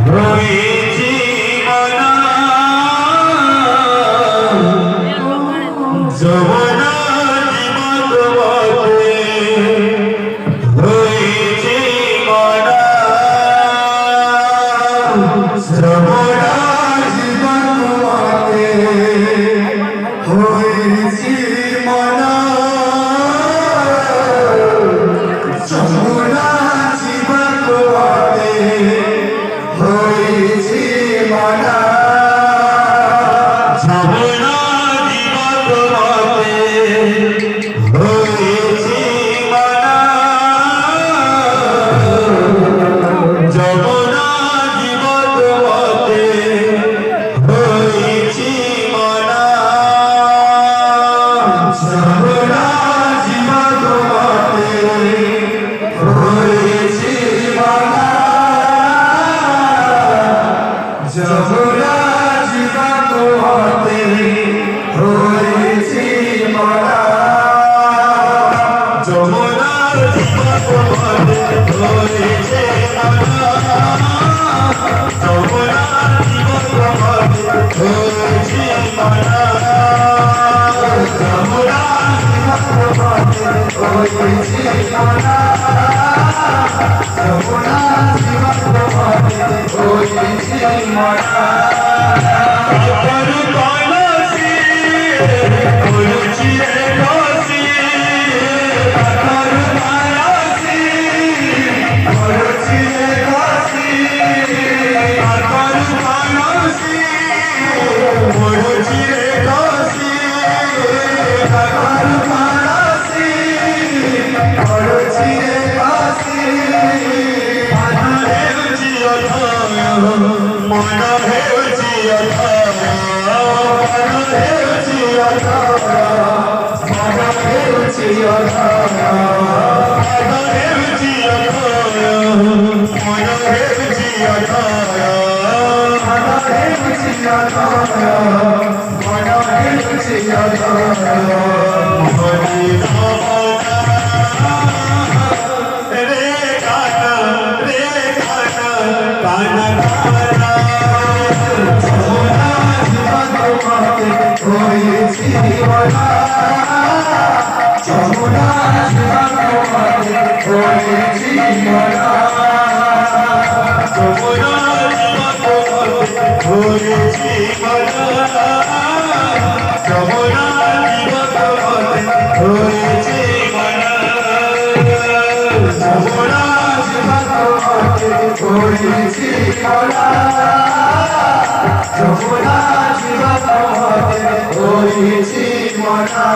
হয়েছি মানা যমুনা জীবন বলে হয়েছি মানা যমুনা জীবন বলে হয়েছি মানা যমুনা জীবন বলে হয়েছি মানা যমুনা জীবন বলে হয়েছি মানা যমুনা জীবন বলে হয়েছি মানা যমুনা জীবন বলে হয়েছি মানা যমুনা জীবন বলে হয়েছি মানা যমুনা জীবন বলে হয়েছে মানা যমুনা জীবন বলে হয়েছি মানা যমুনা জীবন বলে হয়েছি মানা যমুনা জীবন বলে হয়েছি মানা Mana ହେଉଛି ଅଥୟ ମନ ହେଉଛି ଅଥୟ ମନ ହେଉଛି ଅଥୟ ମନ ହେଉଛି ଅଥୟ ମନ ହେଉଛି ଅଥୟ ମନ ହେଉଛି ଅଥୟ ମନ ହେଉଛି ଅଥୟ যমুনা জীবন বলে হয়েছি মানা যমুনা জীবন বলে হয়েছি মানা যমুনা জীবন বলে হয়েছি মানা যমুনা জীবন বলে হয়েছি মানা যমুনা জীবন বলে হয়েছি মানা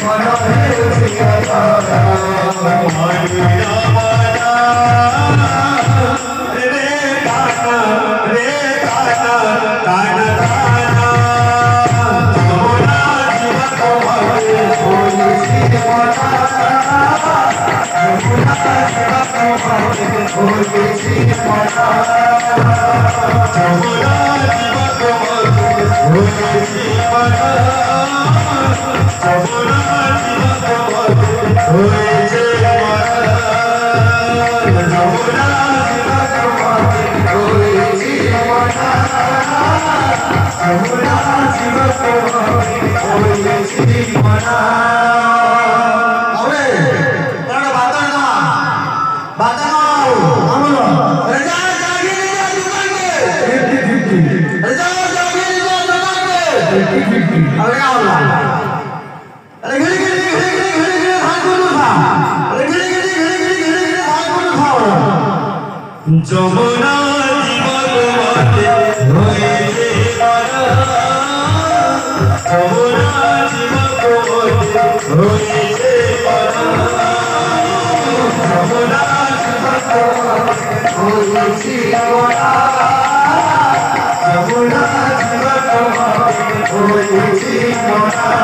Mana তোমাকে হয়েছি মনা যমুনা জীবন তোমাকে হয়েছি মনা যমুনা জীবন তোমাকে হয়েছে মনা যমুনা জীবন তোমাকে হয়েছি মনা যমুনা জীবন তোমাকে হয়েছি মনা যমুনা জীবন তোমাকে হয়েছে মনা যমুনা জীবন তোমাকে হয়েছে মনা যমুনা জীবন তোমাকে হয়েছে মনা যমুনা জীবন তোমাকে হয়েছে মনা যমুনা জীবন তোমাকে হয়েছে মনা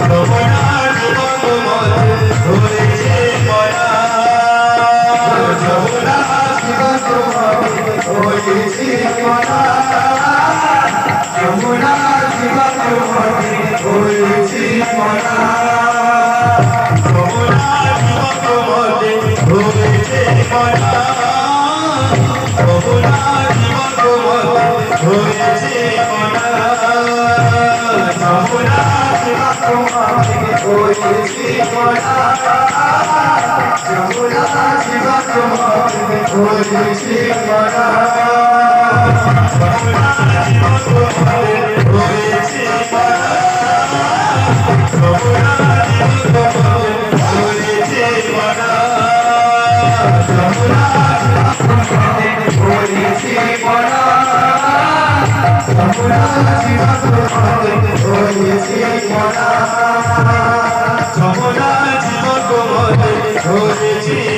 যমুনা জীবন তোমাকে হয়েছে মনা যমুনা জীবন তোমাকে হয়েছে মনা যমুনা জীবন তোমাকে হয়েছে মনা যমুনা জীবন তোমাকে হয়েছে মনা যমুনা জীবন তোমাকে হয়েছে মনা যমুনা জীবন তোমাকে হয়েছে মনা যমুনা জীবন তোমাকে হয়েছে মনা যমুনা জীবন তোমাকে হয়েছে মনা যমুনা জীবন তোমাকে হয়েছে মনা যমুনা হয়েছে মনা যমুনা জীবন তোমাকে হয়েছে মনা যমুনা জীবন তোমাকে হয়েছে